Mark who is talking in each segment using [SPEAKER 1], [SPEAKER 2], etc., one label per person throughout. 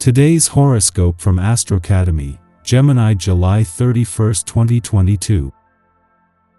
[SPEAKER 1] Today's horoscope from Astro Academy, Gemini, July 31, 2022.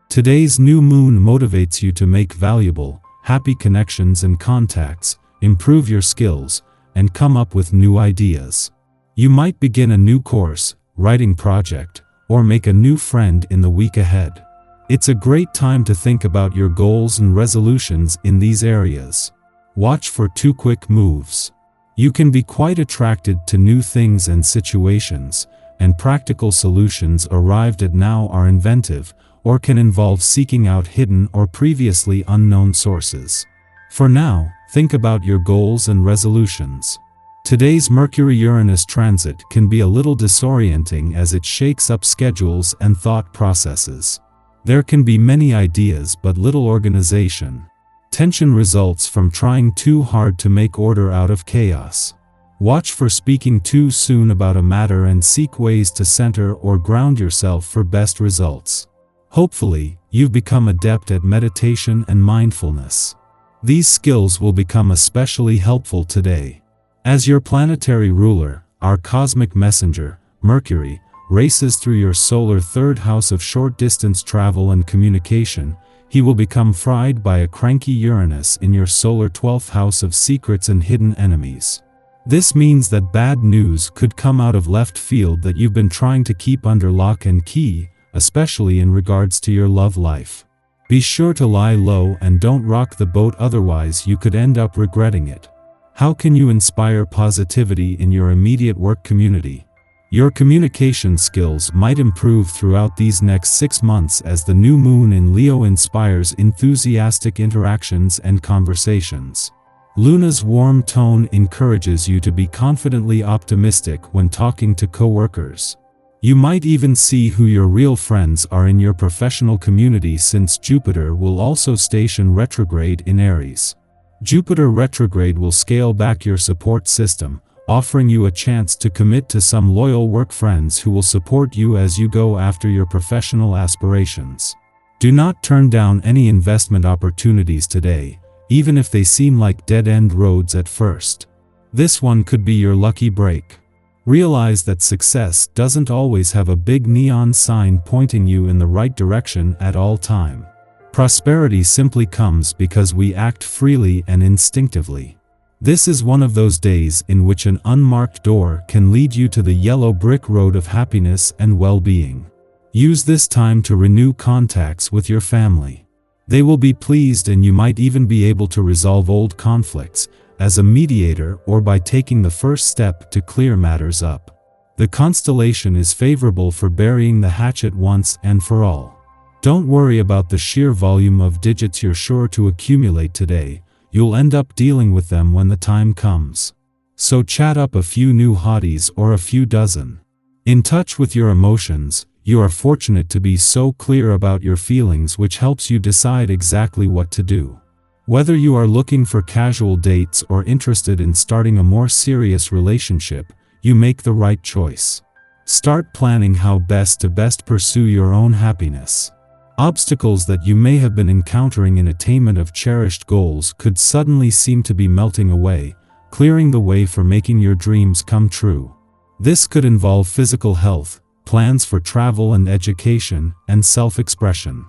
[SPEAKER 1] Today's new moon motivates you to make valuable, happy connections and contacts, improve your skills, and come up with new ideas. You might begin a new course, writing project, or make a new friend in the week ahead. It's a great time to think about your goals and resolutions in these areas. Watch for 2 quick moves. You can be quite attracted to new things and situations, and practical solutions arrived at now are inventive, or can involve seeking out hidden or previously unknown sources. For now, think about your goals and resolutions. Today's Mercury-Uranus transit can be a little disorienting as it shakes up schedules and thought processes. There can be many ideas but little organization. Tension results from trying too hard to make order out of chaos. Watch for speaking too soon about a matter and seek ways to center or ground yourself for best results. Hopefully, you've become adept at meditation and mindfulness. These skills will become especially helpful today. As your planetary ruler, our cosmic messenger, Mercury, races through your solar 3rd house of short-distance travel and communication, he will become fried by a cranky Uranus in your solar 12th house of secrets and hidden enemies. This means that bad news could come out of left field that you've been trying to keep under lock and key, especially in regards to your love life. Be sure to lie low and don't rock the boat, otherwise you could end up regretting it. How can you inspire positivity in your immediate work community? Your communication skills might improve throughout these next 6 months as the new moon in Leo inspires enthusiastic interactions and conversations. Luna's warm tone encourages you to be confidently optimistic when talking to coworkers. You might even see who your real friends are in your professional community, since Jupiter will also station retrograde in Aries. Jupiter retrograde will scale back your support system, offering you a chance to commit to some loyal work friends who will support you as you go after your professional aspirations. Do not turn down any investment opportunities today, even if they seem like dead-end roads at first. This one could be your lucky break. Realize that success doesn't always have a big neon sign pointing you in the right direction at all time. Prosperity simply comes because we act freely and instinctively. This is one of those days in which an unmarked door can lead you to the yellow brick road of happiness and well-being. Use this time to renew contacts with your family. They will be pleased, and you might even be able to resolve old conflicts as a mediator or by taking the first step to clear matters up. The constellation is favorable for burying the hatchet once and for all. Don't worry about the sheer volume of digits you're sure to accumulate today. You'll end up dealing with them when the time comes. So chat up a few new hotties or a few dozen. In touch with your emotions, you are fortunate to be so clear about your feelings, which helps you decide exactly what to do. Whether you are looking for casual dates or interested in starting a more serious relationship, you make the right choice. Start planning how best to pursue your own happiness. Obstacles that you may have been encountering in attainment of cherished goals could suddenly seem to be melting away, clearing the way for making your dreams come true. This could involve physical health, plans for travel and education, and self-expression.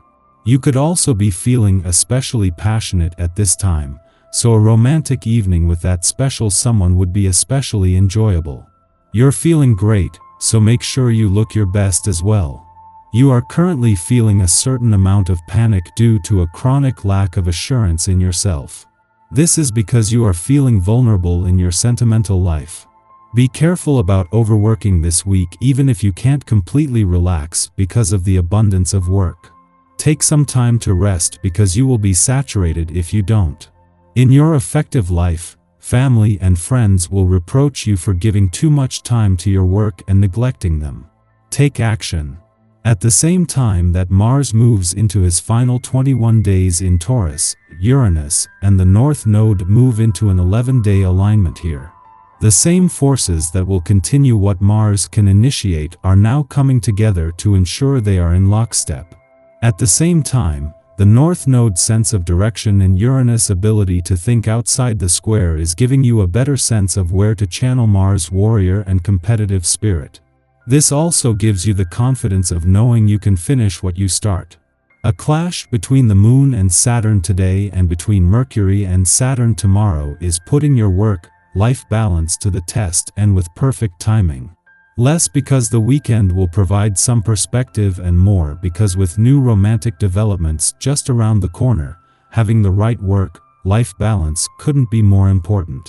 [SPEAKER 1] You could also be feeling especially passionate at this time, so a romantic evening with that special someone would be especially enjoyable. You're feeling great, so make sure you look your best as well. You are currently feeling a certain amount of panic due to a chronic lack of assurance in yourself. This is because you are feeling vulnerable in your sentimental life. Be careful about overworking this week, even if you can't completely relax because of the abundance of work. Take some time to rest because you will be saturated if you don't. In your effective life, family and friends will reproach you for giving too much time to your work and neglecting them. Take action. At the same time that Mars moves into his final 21 days in Taurus, Uranus and the North Node move into an 11-day alignment here. The same forces that will continue what Mars can initiate are now coming together to ensure they are in lockstep. At the same time, The North Node's sense of direction and Uranus' ability to think outside the square is giving you a better sense of where to channel Mars' warrior and competitive spirit. This also gives you the confidence of knowing you can finish what you start. A clash between the Moon and Saturn today and between Mercury and Saturn tomorrow is putting your work-life balance to the test, and with perfect timing. Less because the weekend will provide some perspective, and more because with new romantic developments just around the corner, having the right work-life balance couldn't be more important.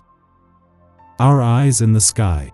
[SPEAKER 1] Our eyes in the sky.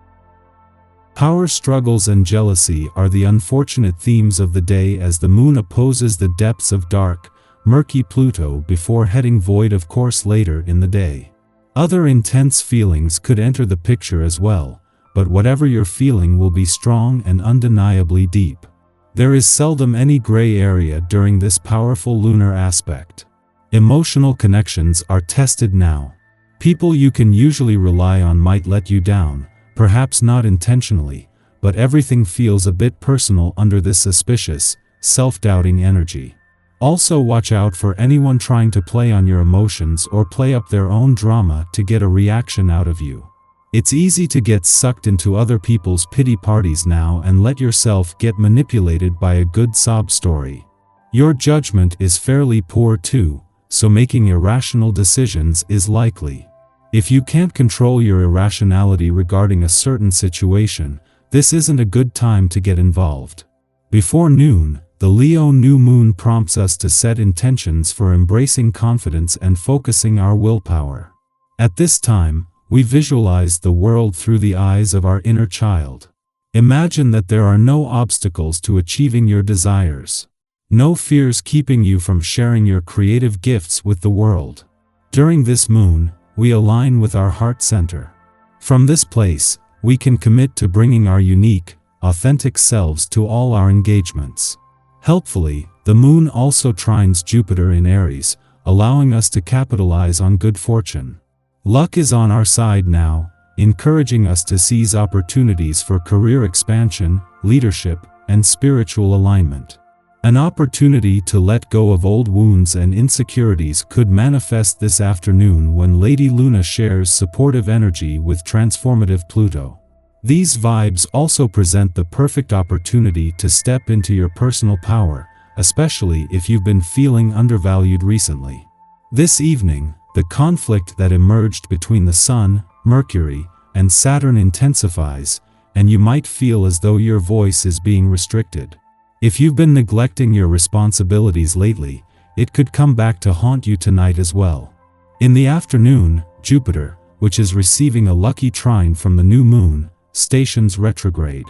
[SPEAKER 1] Power struggles and jealousy are the unfortunate themes of the day as the Moon opposes the depths of dark, murky Pluto before heading void of course later in the day. Other intense feelings could enter the picture as well, but whatever you're feeling will be strong and undeniably deep. There is seldom any gray area during this powerful lunar aspect. Emotional connections are tested now. People you can usually rely on might let you down, perhaps not intentionally, but everything feels a bit personal under this suspicious, self-doubting energy. Also watch out for anyone trying to play on your emotions or play up their own drama to get a reaction out of you. It's easy to get sucked into other people's pity parties now and let yourself get manipulated by a good sob story. Your judgment is fairly poor too, so making irrational decisions is likely. If you can't control your irrationality regarding a certain situation, this isn't a good time to get involved. Before noon, the Leo new moon prompts us to set intentions for embracing confidence and focusing our willpower. At this time, we visualize the world through the eyes of our inner child. Imagine that there are no obstacles to achieving your desires. No fears keeping you from sharing your creative gifts with the world. During this moon, we align with our heart center. From this place, we can commit to bringing our unique, authentic selves to all our engagements. Helpfully, the moon also trines Jupiter in Aries, allowing us to capitalize on good fortune. Luck is on our side now, encouraging us to seize opportunities for career expansion, leadership, and spiritual alignment. An opportunity to let go of old wounds and insecurities could manifest this afternoon when Lady Luna shares supportive energy with transformative Pluto. These vibes also present the perfect opportunity to step into your personal power, especially if you've been feeling undervalued recently. This evening, the conflict that emerged between the Sun, Mercury, and Saturn intensifies, and you might feel as though your voice is being restricted. If you've been neglecting your responsibilities lately, it could come back to haunt you tonight as well. In the afternoon, Jupiter, which is receiving a lucky trine from the new moon, stations retrograde.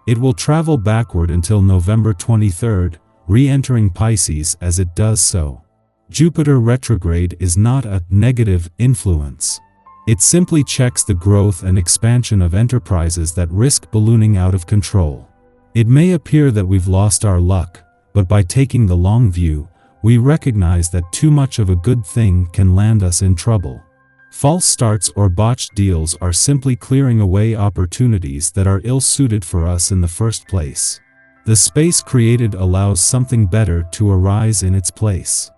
[SPEAKER 1] It will travel backward until November 23rd, re-entering Pisces as it does so. Jupiter retrograde is not a negative influence. It simply checks the growth and expansion of enterprises that risk ballooning out of control. It may appear that we've lost our luck, but by taking the long view, we recognize that too much of a good thing can land us in trouble. False starts or botched deals are simply clearing away opportunities that are ill-suited for us in the first place. The space created allows something better to arise in its place.